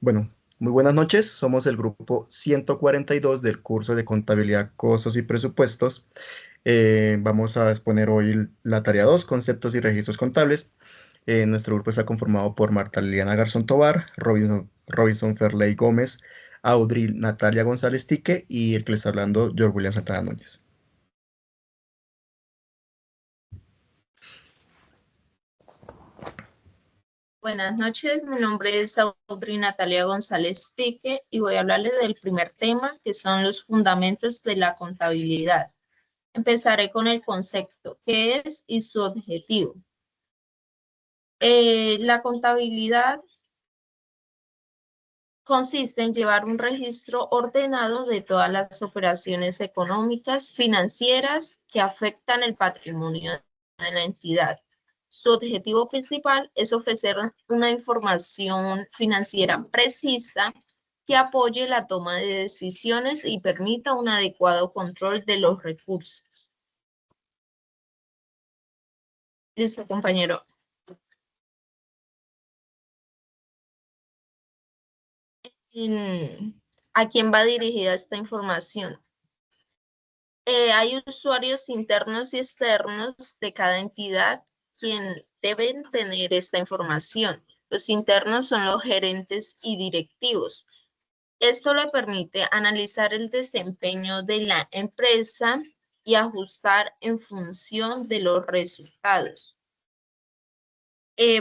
Bueno, muy buenas noches. Somos el grupo 142 del curso de Contabilidad, Costos y Presupuestos. Vamos a exponer hoy la tarea 2, Conceptos y Registros Contables. Nuestro grupo está conformado por Marta Liliana Garzón Tobar, Robinson Ferley Gómez, Audrey Natalia González Tique y el que les está hablando, George William Santana Núñez. Buenas noches, mi nombre es Audrey Natalia González Tique y voy a hablarles del primer tema, que son los fundamentos de la contabilidad. Empezaré con el concepto, qué es y su objetivo. La contabilidad consiste en llevar un registro ordenado de todas las operaciones económicas, financieras que afectan el patrimonio de la entidad. Su objetivo principal es ofrecer una información financiera precisa que apoye la toma de decisiones y permita un adecuado control de los recursos. Listo, compañero. ¿A quién va dirigida esta información? Hay usuarios internos y externos de cada entidad quien deben tener esta información. Los internos son los gerentes y directivos. Esto le permite analizar el desempeño de la empresa y ajustar en función de los resultados.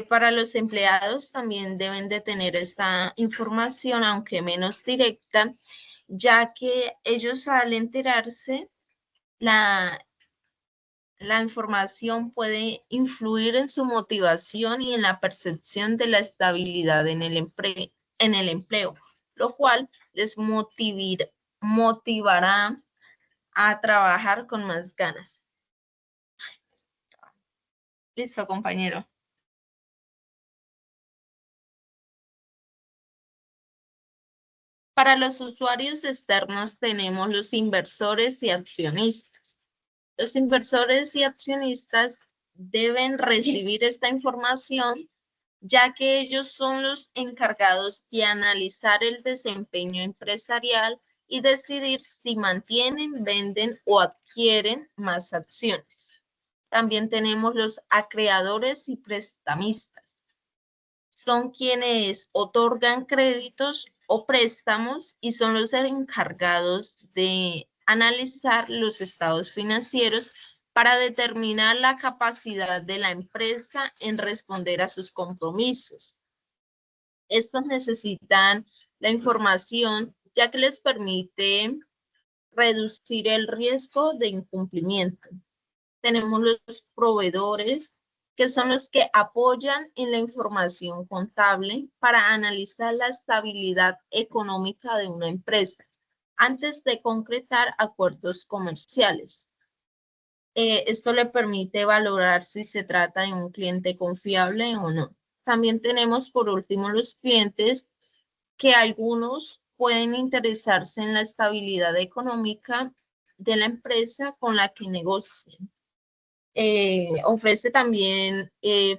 Para los empleados también deben de tener esta información, aunque menos directa, ya que ellos al enterarse, la información puede influir en su motivación y en la percepción de la estabilidad en el empleo, lo cual les motivará a trabajar con más ganas. Listo, compañero. Para los usuarios externos tenemos los inversores y accionistas. Los inversores y accionistas deben recibir esta información, ya que ellos son los encargados de analizar el desempeño empresarial y decidir si mantienen, venden o adquieren más acciones. También tenemos los acreedores y prestamistas. Son quienes otorgan créditos o préstamos y son los encargados de analizar los estados financieros para determinar la capacidad de la empresa en responder a sus compromisos. Estos necesitan la información ya que les permite reducir el riesgo de incumplimiento. Tenemos los proveedores, que son los que apoyan en la información contable para analizar la estabilidad económica de una empresa antes de concretar acuerdos comerciales. Esto le permite valorar si se trata de un cliente confiable o no. También tenemos por último los clientes, que algunos pueden interesarse en la estabilidad económica de la empresa con la que negocian. Ofrece también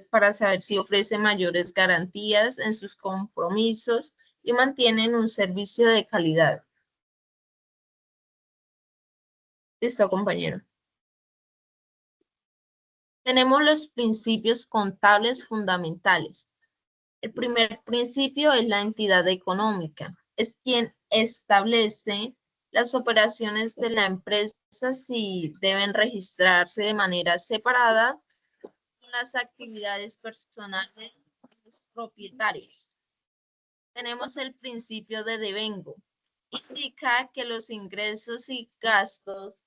para saber si ofrece mayores garantías en sus compromisos y mantienen un servicio de calidad. Listo, compañero. Tenemos los principios contables fundamentales. El primer principio es la entidad económica. Es quien establece las operaciones de la empresa, si deben registrarse de manera separada con las actividades personales de los propietarios. Tenemos el principio de devengo. Indica que los ingresos y gastos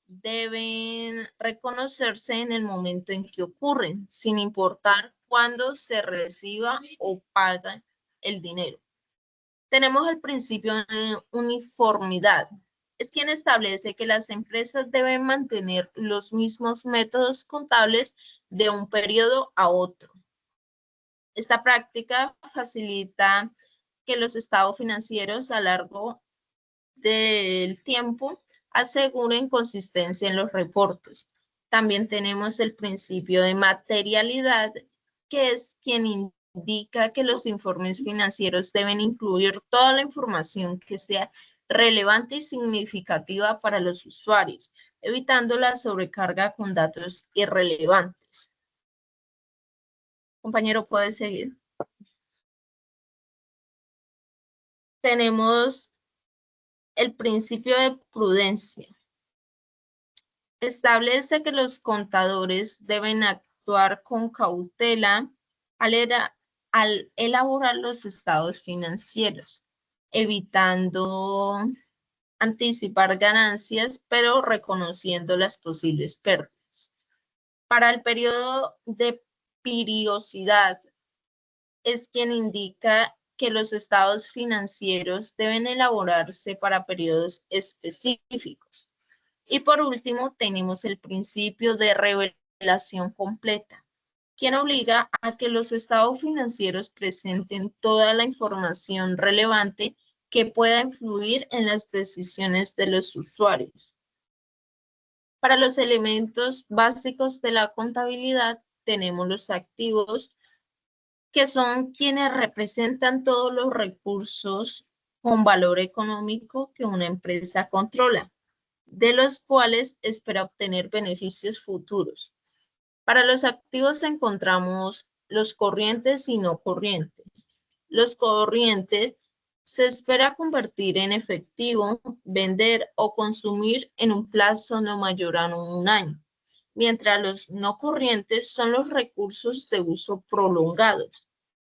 deben reconocerse en el momento en que ocurren, sin importar cuándo se reciba o paga el dinero. Tenemos el principio de uniformidad. Es quien establece que las empresas deben mantener los mismos métodos contables de un periodo a otro. Esta práctica facilita que los estados financieros a largo del tiempo aseguren consistencia en los reportes. También tenemos el principio de materialidad, que es quien indica que los informes financieros deben incluir toda la información que sea relevante y significativa para los usuarios, evitando la sobrecarga con datos irrelevantes. Compañero, puede seguir. Tenemos el principio de prudencia. Establece que los contadores deben actuar con cautela al elaborar los estados financieros, evitando anticipar ganancias, pero reconociendo las posibles pérdidas. Para el periodo de periodicidad, es quien indica que los estados financieros deben elaborarse para periodos específicos. Y por último, tenemos el principio de revelación completa, quien obliga a que los estados financieros presenten toda la información relevante que pueda influir en las decisiones de los usuarios. Para los elementos básicos de la contabilidad, tenemos los activos, que son quienes representan todos los recursos con valor económico que una empresa controla, de los cuales espera obtener beneficios futuros. Para los activos encontramos los corrientes y no corrientes. Los corrientes se espera convertir en efectivo, vender o consumir en un plazo no mayor a un año, mientras los no corrientes son los recursos de uso prolongado,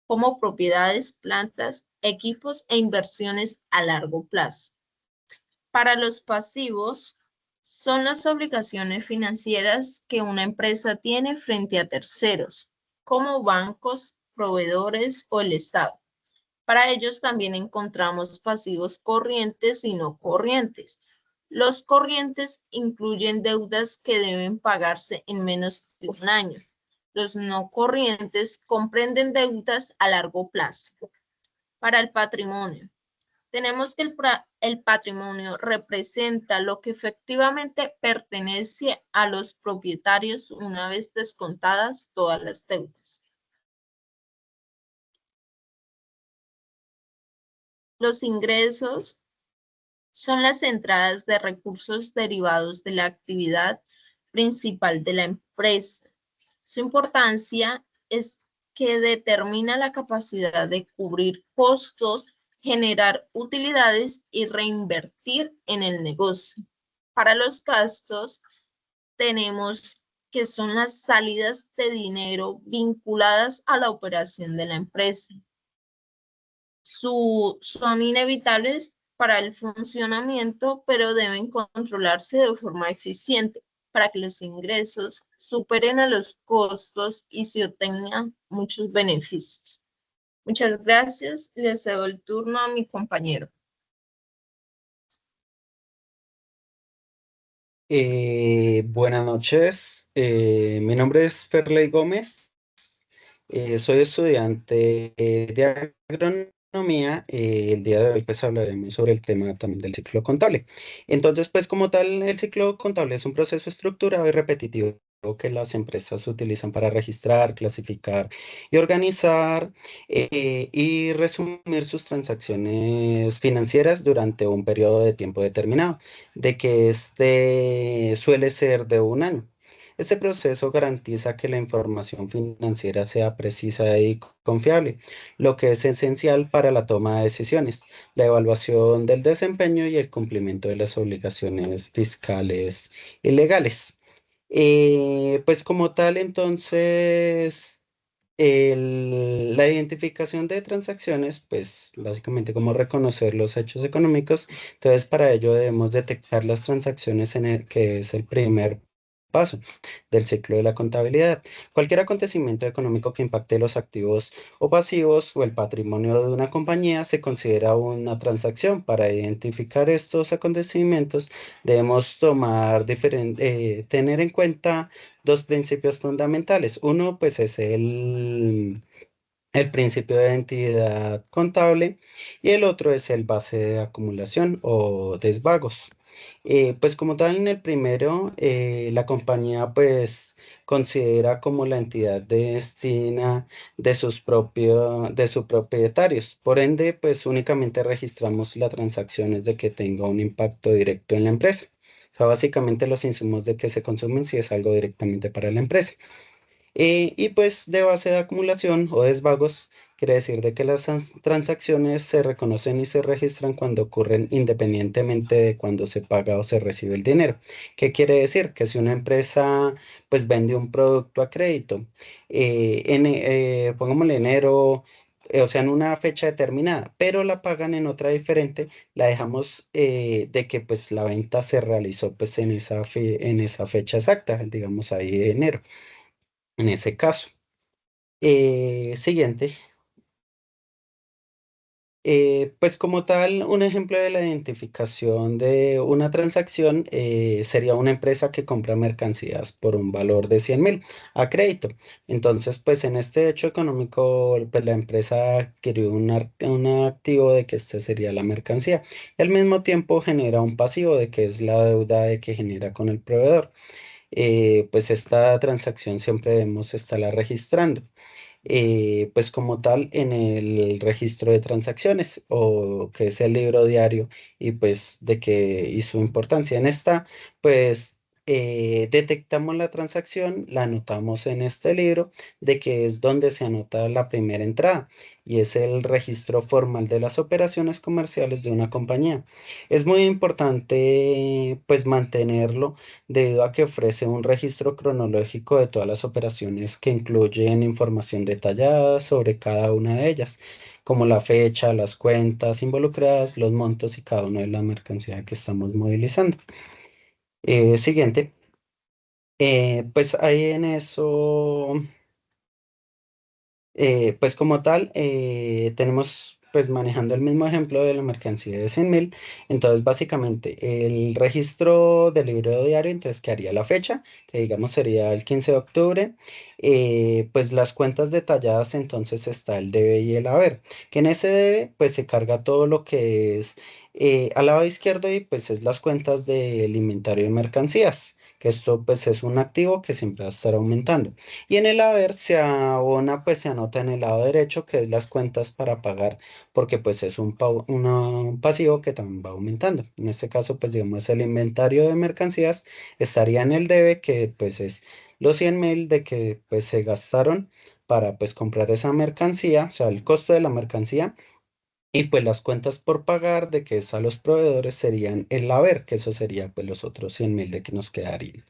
como propiedades, plantas, equipos e inversiones a largo plazo. Para los pasivos, son las obligaciones financieras que una empresa tiene frente a terceros, como bancos, proveedores o el Estado. Para ellos también encontramos pasivos corrientes y no corrientes. Los corrientes incluyen deudas que deben pagarse en menos de un año. Los no corrientes comprenden deudas a largo plazo. Para el patrimonio, tenemos que el patrimonio representa lo que efectivamente pertenece a los propietarios una vez descontadas todas las deudas. Los ingresos son las entradas de recursos derivados de la actividad principal de la empresa. Su importancia es que determina la capacidad de cubrir costos, generar utilidades y reinvertir en el negocio. Para los gastos, tenemos que son las salidas de dinero vinculadas a la operación de la empresa. Son inevitables para el funcionamiento, pero deben controlarse de forma eficiente para que los ingresos superen a los costos y se obtengan muchos beneficios. Muchas gracias. Le cedo el turno a mi compañero. Buenas noches. Mi nombre es Ferley Gómez. Soy estudiante de agronomía. El día de hoy pues hablaremos sobre el tema también del ciclo contable. Entonces pues como tal el ciclo contable es un proceso estructurado y repetitivo que las empresas utilizan para registrar, clasificar y organizar y resumir sus transacciones financieras durante un periodo de tiempo determinado, de que este suele ser de un año. Este proceso garantiza que la información financiera sea precisa y confiable, lo que es esencial para la toma de decisiones, la evaluación del desempeño y el cumplimiento de las obligaciones fiscales y legales. Pues como tal, entonces, la identificación de transacciones, pues básicamente como reconocer los hechos económicos. Entonces, para ello debemos detectar las transacciones que es el primer paso del ciclo de la contabilidad. Cualquier acontecimiento económico que impacte los activos o pasivos o el patrimonio de una compañía se considera una transacción. Para identificar estos acontecimientos debemos tener en cuenta dos principios fundamentales. Uno, pues, es el principio de identidad contable y el otro es el base de acumulación o desvagos. Pues como tal, en el primero, la compañía pues considera como la entidad de destina de sus propietarios. Por ende, pues únicamente registramos las transacciones de que tenga un impacto directo en la empresa. O sea, básicamente los insumos de que se consumen si es algo directamente para la empresa. Y pues de base de acumulación o desvagos, quiere decir de que las transacciones se reconocen y se registran cuando ocurren independientemente de cuando se paga o se recibe el dinero. ¿Qué quiere decir? Que si una empresa pues vende un producto a crédito, pongámosle enero, o sea, en una fecha determinada, pero la pagan en otra diferente, la dejamos de que pues la venta se realizó pues en esa fecha exacta, digamos ahí de enero en ese caso. Siguiente. Pues como tal, un ejemplo de la identificación de una transacción sería una empresa que compra mercancías por un valor de 100.000 a crédito. Entonces, pues en este hecho económico, pues la empresa adquirió un activo de que este sería la mercancía y al mismo tiempo genera un pasivo de que es la deuda de que genera con el proveedor. Pues esta transacción siempre debemos estarla registrando pues como tal en el registro de transacciones o que es el libro diario y pues de que y su importancia en esta, pues detectamos la transacción, la anotamos en este libro de que es donde se anota la primera entrada y es el registro formal de las operaciones comerciales de una compañía. Es muy importante pues mantenerlo debido a que ofrece un registro cronológico de todas las operaciones que incluyen información detallada sobre cada una de ellas, como la fecha, las cuentas involucradas, los montos y cada una de la mercancía que estamos movilizando. Siguiente. Pues ahí en eso. Pues como tal, tenemos pues manejando el mismo ejemplo de la mercancía de 100.000. Entonces básicamente el registro del libro diario, entonces que haría la fecha, que digamos sería el 15 de octubre. Pues las cuentas detalladas, entonces está el debe y el haber, que en ese debe pues se carga todo lo que es al lado izquierdo y pues es las cuentas del inventario de mercancías, que esto pues es un activo que siempre va a estar aumentando. Y en el haber se abona, pues se anota en el lado derecho, que es las cuentas para pagar, porque pues es un pasivo que también va aumentando. En este caso, pues digamos, el inventario de mercancías estaría en el debe, que pues es los 100.000 de que pues se gastaron para pues comprar esa mercancía, o sea, el costo de la mercancía. Y pues las cuentas por pagar de que es a los proveedores serían el haber, que eso sería pues los otros 100.000 de que nos quedarían.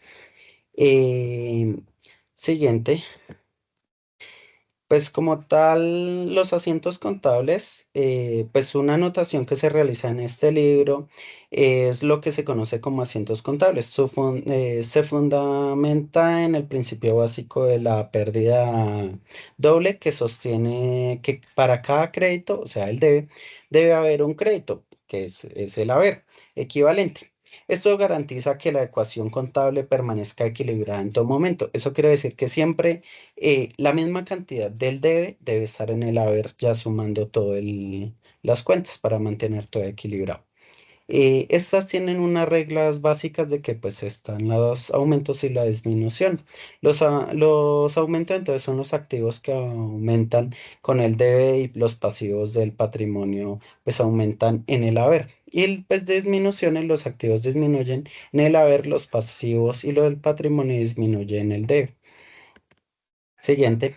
Eh, Siguiente. Pues como tal, los asientos contables, pues una anotación que se realiza en este libro es lo que se conoce como asientos contables. Se fundamenta en el principio básico de la pérdida doble que sostiene que para cada crédito, o sea, el debe haber un crédito, que es el haber equivalente. Esto garantiza que la ecuación contable permanezca equilibrada en todo momento. Eso quiere decir que siempre la misma cantidad del debe estar en el haber, ya sumando las cuentas para mantener todo equilibrado. Estas tienen unas reglas básicas de que pues están los aumentos y la disminución. Los aumentos entonces son los activos que aumentan con el debe y los pasivos del patrimonio pues aumentan en el haber. Y pues disminuciones, los activos disminuyen en el haber, los pasivos y lo del patrimonio disminuye en el debe. Siguiente.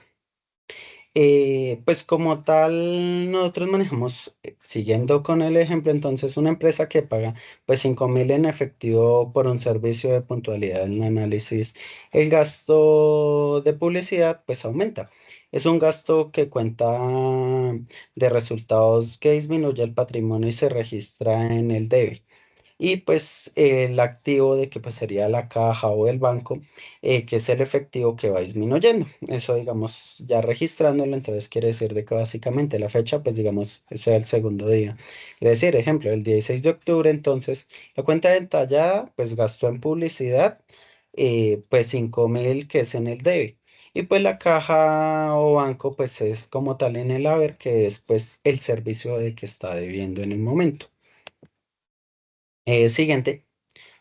Pues como tal, nosotros manejamos, siguiendo con el ejemplo, entonces una empresa que paga pues 5.000 en efectivo por un servicio de puntualidad en el análisis, el gasto de publicidad pues aumenta. Es un gasto que cuenta de resultados que disminuye el patrimonio y se registra en el debe. Y pues el activo de que pues sería la caja o el banco, que es el efectivo que va disminuyendo. Eso digamos ya registrándolo, entonces quiere decir de que básicamente la fecha, pues digamos, eso es el segundo día. Es decir, ejemplo, el 16 de octubre, entonces la cuenta detallada pues gastó en publicidad pues 5.000 que es en el debe. Y pues la caja o banco pues es como tal en el haber, que es pues el servicio de que está debiendo en el momento. Siguiente.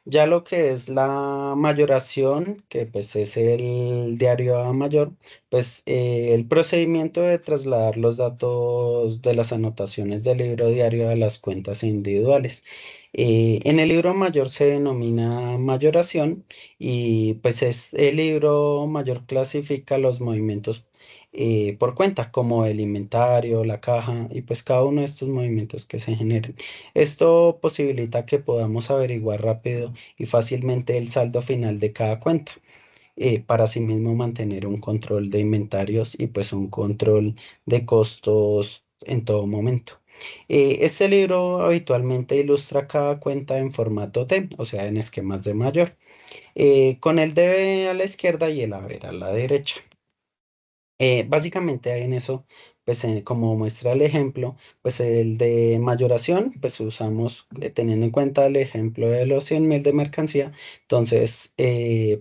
Ya lo que es la mayoración, que pues es el diario A mayor, pues el procedimiento de trasladar los datos de las anotaciones del libro diario a las cuentas individuales. En el libro mayor se denomina mayoración y pues el libro mayor clasifica los movimientos por cuenta, como el inventario, la caja y pues cada uno de estos movimientos que se generen. Esto posibilita que podamos averiguar rápido y fácilmente el saldo final de cada cuenta, para asimismo mantener un control de inventarios y pues un control de costos en todo momento. Este libro habitualmente ilustra cada cuenta en formato T, o sea, en esquemas de mayor, con el debe a la izquierda y el haber a la derecha. Básicamente ahí en eso, pues como muestra el ejemplo, pues el de mayoración, pues usamos teniendo en cuenta el ejemplo de los 100.000 de mercancía, entonces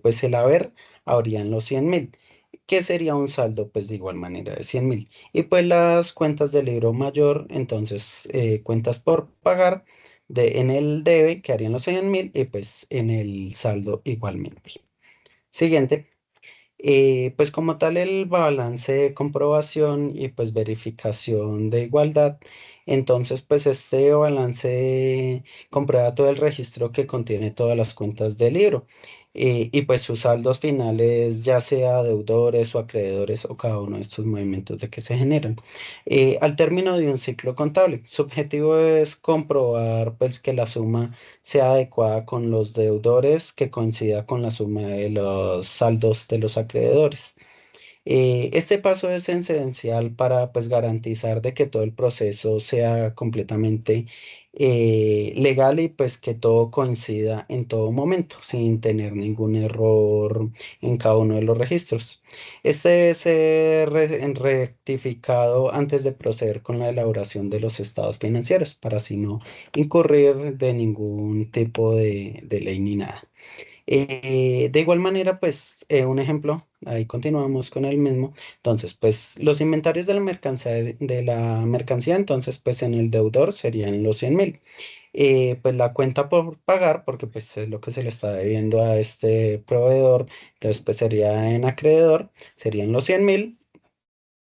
pues el haber habrían los 100.000, que sería un saldo pues de igual manera de 100.000. Y pues las cuentas del libro mayor, entonces cuentas por pagar en el debe que harían los 100.000 y pues en el saldo igualmente. Siguiente. Pues como tal el balance de comprobación y pues verificación de igualdad, entonces pues este balance comprueba todo el registro que contiene todas las cuentas del libro y pues sus saldos finales, ya sea deudores o acreedores o cada uno de estos movimientos de que se generan. Al término de un ciclo contable, su objetivo es comprobar pues que la suma sea adecuada con los deudores, que coincida con la suma de los saldos de los acreedores. Este paso es esencial para pues, garantizar de que todo el proceso sea completamente legal y pues que todo coincida en todo momento, sin tener ningún error en cada uno de los registros. Este debe ser rectificado antes de proceder con la elaboración de los estados financieros, para así no incurrir de ningún tipo de ley ni nada. De igual manera, pues un ejemplo, ahí continuamos con el mismo. Entonces, pues los inventarios de la mercancía, entonces, pues en el deudor serían los 100.000. Pues la cuenta por pagar, porque pues es lo que se le está debiendo a este proveedor, entonces pues sería en acreedor, serían los 100.000.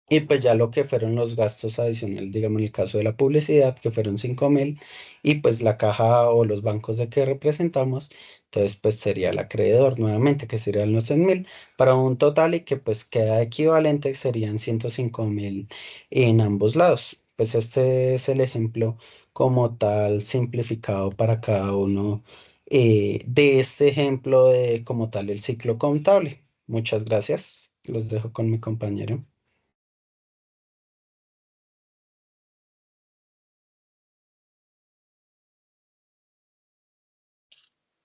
Y pues ya lo que fueron los gastos adicionales, digamos en el caso de la publicidad, que fueron 5.000, y pues la caja o los bancos de que representamos, entonces pues sería el acreedor nuevamente, que serían los 100.000, para un total y que pues queda equivalente, serían 105.000 en ambos lados. Pues este es el ejemplo como tal simplificado para cada uno de este ejemplo de como tal el ciclo contable. Muchas gracias. Los dejo con mi compañero.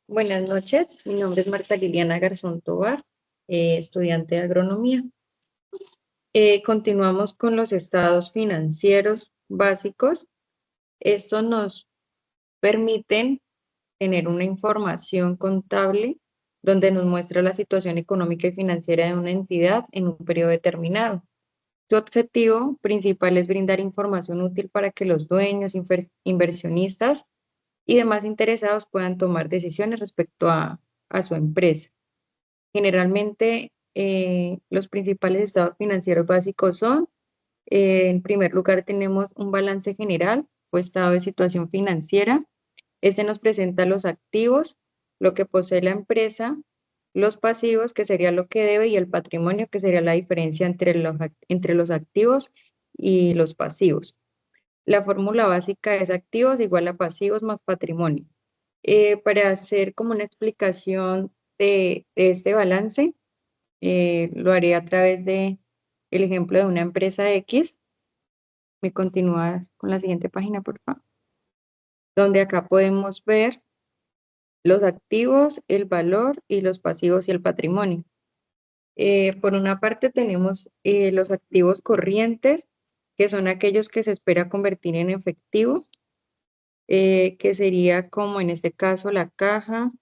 Buenas noches, mi nombre es Marta Liliana Garzón Tovar, estudiante de agronomía. Continuamos con los estados financieros básicos. Estos nos permiten tener una información contable donde nos muestra la situación económica y financiera de una entidad en un periodo determinado. Su objetivo principal es brindar información útil para que los dueños, inversionistas y demás interesados puedan tomar decisiones respecto a su empresa. Generalmente, los principales estados financieros básicos son, en primer lugar, tenemos un balance general o estado de situación financiera. Este nos presenta los activos, lo que posee la empresa, los pasivos, que sería lo que debe, y el patrimonio, que sería la diferencia entre los activos y los pasivos. La fórmula básica es activos igual a pasivos más patrimonio. Para hacer como una explicación de este balance, lo haré a través de el ejemplo de una empresa X. Me continúas con la siguiente página, por favor. Donde acá podemos ver los activos, el valor y los pasivos y el patrimonio. Por una parte tenemos los activos corrientes, que son aquellos que se espera convertir en efectivo, que sería como en este caso la caja,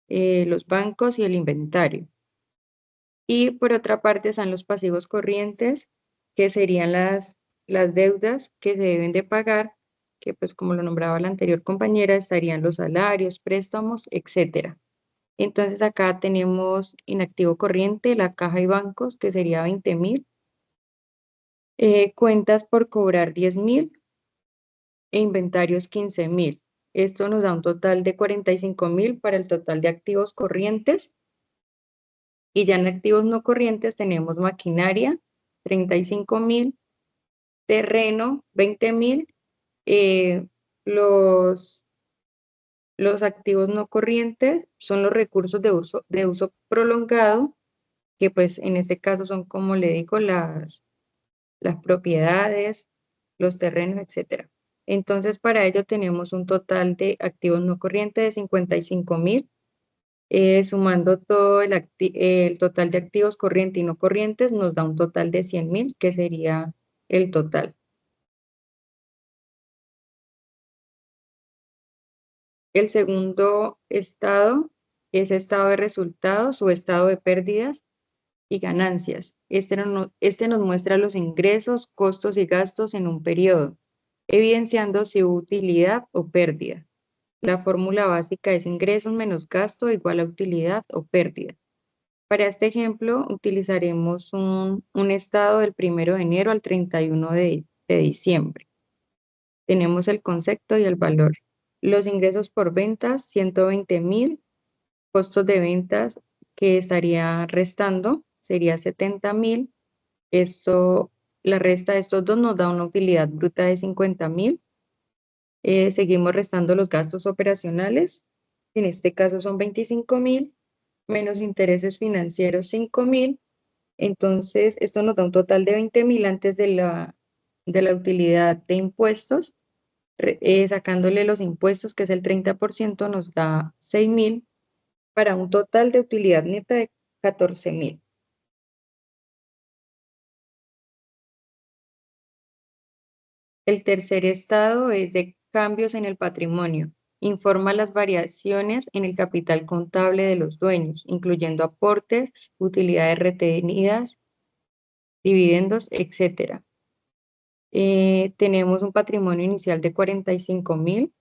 los bancos y el inventario. Y por otra parte están los pasivos corrientes, que serían las deudas que se deben de pagar que pues como lo nombraba la anterior compañera, estarían los salarios, préstamos, etcétera. Entonces acá tenemos en activo corriente la caja y bancos, que sería 20.000, cuentas por cobrar 10.000 e inventarios 15.000. Esto nos da un total de 45.000 para el total de activos corrientes. Y ya en activos no corrientes tenemos maquinaria, 35.000, terreno, 20.000. eh, los, los activos no corrientes son los recursos de uso prolongado, que pues en este caso son, como le digo, las propiedades, los terrenos, etcétera. Entonces, para ello tenemos un total de activos no corrientes de 55.000, sumando todo el total de activos corrientes y no corrientes, nos da un total de 100.000, que sería el total. El segundo estado es estado de resultados o estado de pérdidas y ganancias. Este nos muestra los ingresos, costos y gastos en un periodo, evidenciando si hubo utilidad o pérdida. La fórmula básica es ingresos menos gasto igual a utilidad o pérdida. Para este ejemplo, utilizaremos un estado del 1 de enero al 31 de diciembre. Tenemos el concepto y el valor. Los ingresos por ventas, 120.000. Costos de ventas que estaría restando sería 70.000. La resta de estos dos nos da una utilidad bruta de 50.000. Seguimos restando los gastos operacionales. En este caso son 25.000, menos intereses financieros 5.000. Entonces, esto nos da un total de 20.000 antes de la utilidad de impuestos. Sacándole los impuestos, que es el 30%, nos da 6.000, para un total de utilidad neta de 14.000. El tercer estado es de cambios en el patrimonio. Informa las variaciones en el capital contable de los dueños, incluyendo aportes, utilidades retenidas, dividendos, etcétera. Tenemos un patrimonio inicial de 45.000,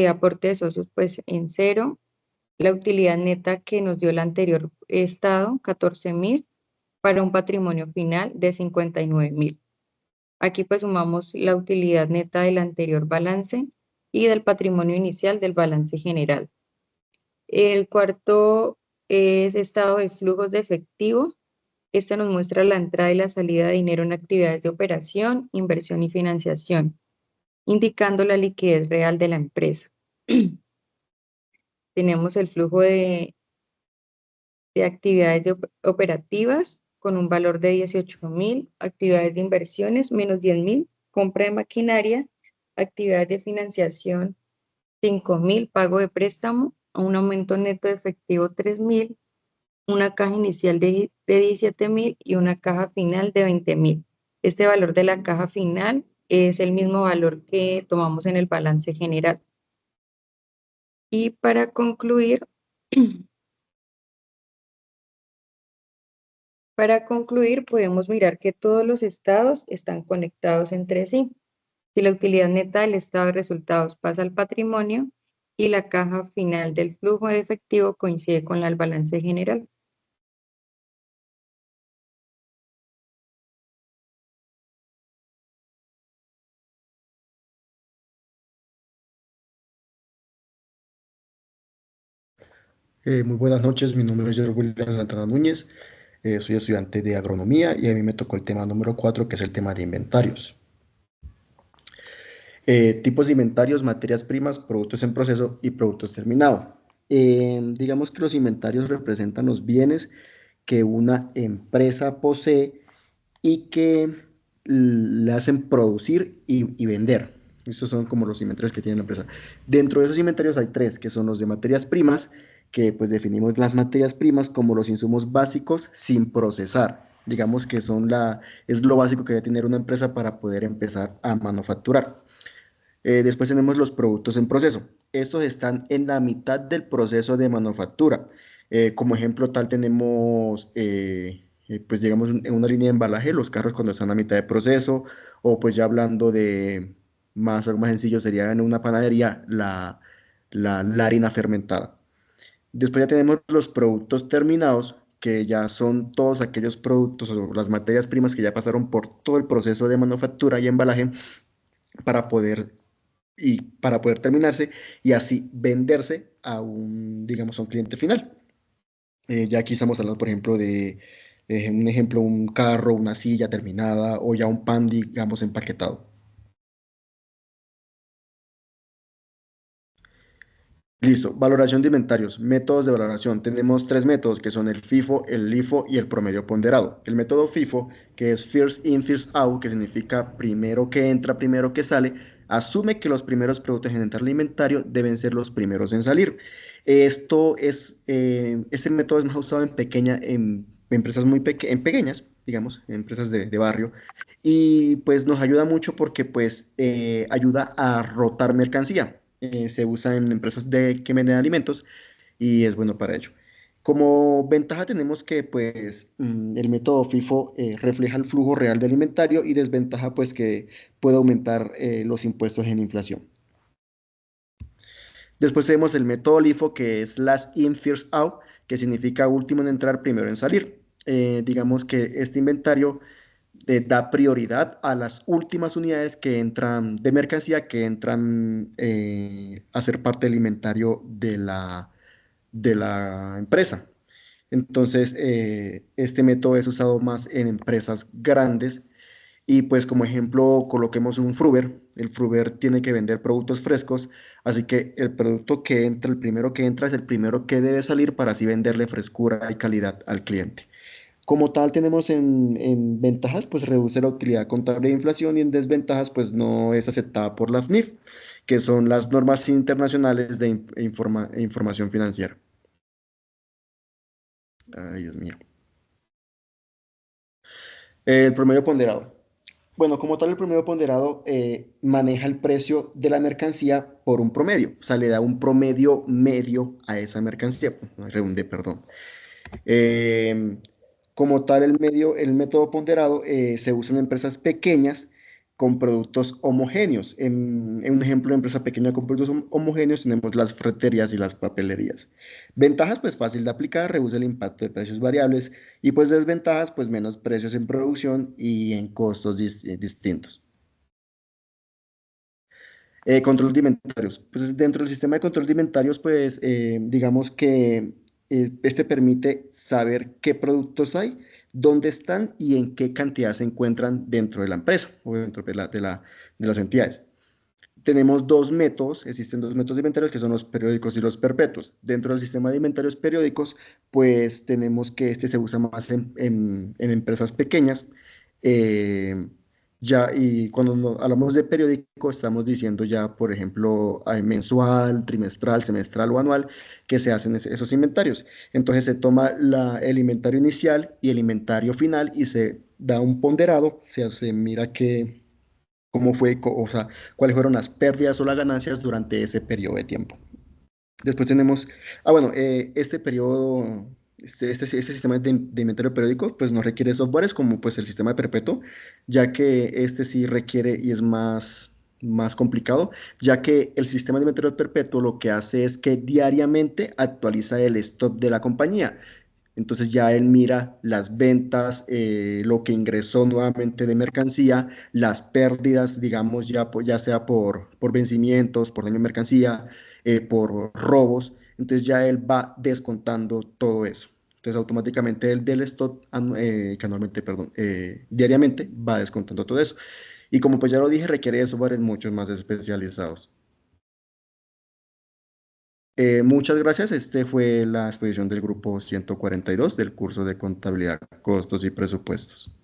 aporte de socios pues en cero, la utilidad neta que nos dio el anterior estado, 14.000, para un patrimonio final de 59.000. Aquí pues sumamos la utilidad neta del anterior balance y del patrimonio inicial del balance general. El cuarto es estado de flujos de efectivo. Este nos muestra la entrada y la salida de dinero en actividades de operación, inversión y financiación, indicando la liquidez real de la empresa. Tenemos el flujo de actividades operativas con un valor de 18.000, actividades de inversiones menos 10.000, compra de maquinaria, actividades de financiación 5.000, pago de préstamo, un aumento neto de efectivo 3.000, una caja inicial de 17.000 y una caja final de 20.000. Este valor de la caja final es el mismo valor que tomamos en el balance general. Y para concluir, podemos mirar que todos los estados están conectados entre sí. Si la utilidad neta del estado de resultados pasa al patrimonio y la caja final del flujo de efectivo coincide con la del balance general. Muy buenas noches, mi nombre es George William Santana Núñez, soy estudiante de agronomía y a mí me tocó el tema número 4, que es el tema de inventarios. Tipos de inventarios, materias primas, productos en proceso y productos terminados. Digamos que los inventarios representan los bienes que una empresa posee y que le hacen producir y vender. Estos son como los inventarios que tiene la empresa. Dentro de esos inventarios hay tres, que son los de materias primas, que pues definimos las materias primas como los insumos básicos sin procesar. Digamos que es lo básico que debe tener una empresa para poder empezar a manufacturar. Después tenemos los productos en proceso. Estos están en la mitad del proceso de manufactura. Como ejemplo tal tenemos, pues digamos, en una línea de embalaje, los carros cuando están a mitad de proceso, o pues ya hablando algo más sencillo sería en una panadería la harina fermentada. Después ya tenemos los productos terminados, que ya son todos aquellos productos o las materias primas que ya pasaron por todo el proceso de manufactura y embalaje para poder, para poder terminarse y así venderse a digamos, a un cliente final. Ya aquí estamos hablando, por ejemplo, un ejemplo, un carro, una silla terminada o ya un pan, digamos, empaquetado. Listo, valoración de inventarios, métodos de valoración. Tenemos tres métodos que son el FIFO, el LIFO y el promedio ponderado. El método FIFO, que es First In, First Out, que significa primero que entra, primero que sale, asume que los primeros productos en entrar al inventario deben ser los primeros en salir. Este método es más usado en empresas en pequeñas, digamos, en empresas de barrio, y pues nos ayuda mucho porque pues ayuda a rotar mercancía. Se usa en empresas que venden alimentos y es bueno para ello. Como ventaja tenemos que pues el método FIFO refleja el flujo real del inventario y desventaja pues que puede aumentar los impuestos en inflación. Después tenemos el método LIFO, que es Last In, First Out, que significa último en entrar, primero en salir. Digamos que este inventario da prioridad a las últimas unidades que entran de mercancía, que entran a ser parte del inventario de la empresa. Entonces, este método es usado más en empresas grandes y pues como ejemplo coloquemos un Fruver. El Fruver tiene que vender productos frescos, así que el producto que entra, el primero que entra es el primero que debe salir para así venderle frescura y calidad al cliente. Como tal, tenemos en ventajas, pues reduce la utilidad contable de inflación y en desventajas, pues no es aceptada por la FNIF, que son las normas internacionales de información financiera. Ay, Dios mío. El promedio ponderado. Bueno, como tal, el promedio ponderado maneja el precio de la mercancía por un promedio, o sea, le da un promedio medio a esa mercancía, redundé, perdón. Eh, Como tal, el método ponderado se usa en empresas pequeñas con productos homogéneos. En un ejemplo de empresa pequeña con productos homogéneos tenemos las ferreterías y las papelerías. Ventajas, pues fácil de aplicar, reduce el impacto de precios variables y pues desventajas, pues menos precios en producción y en costos distintos. Control de inventarios. Pues dentro del sistema de control de inventarios, pues digamos que este permite saber qué productos hay, dónde están y en qué cantidad se encuentran dentro de la empresa o dentro de las entidades. Tenemos dos métodos, existen dos métodos de inventarios que son los periódicos y los perpetuos. Dentro del sistema de inventarios periódicos, pues tenemos que este se usa más en empresas pequeñas. Ya, y cuando hablamos de periódico, estamos diciendo ya, por ejemplo, mensual, trimestral, semestral o anual, que se hacen esos inventarios. Entonces se toma el inventario inicial y el inventario final y se da un ponderado, se mira cómo fue, o sea, cuáles fueron las pérdidas o las ganancias durante ese periodo de tiempo. Después tenemos, bueno, este periodo, este sistema de inventario periódico, pues no requiere softwares como pues el sistema de perpetuo, ya que este sí requiere y es más complicado, ya que el sistema de inventario perpetuo lo que hace es que diariamente actualiza el stock de la compañía. Entonces ya él mira las ventas, lo que ingresó nuevamente de mercancía, las pérdidas, digamos, ya sea por vencimientos, por daño de mercancía, por robos. Entonces ya él va descontando todo eso. Entonces automáticamente el del stock, que anualmente, perdón, diariamente va descontando todo eso. Y como pues ya lo dije, requiere de softwares mucho más especializados. Muchas gracias. Este fue la exposición del grupo 142 del curso de contabilidad, costos y presupuestos.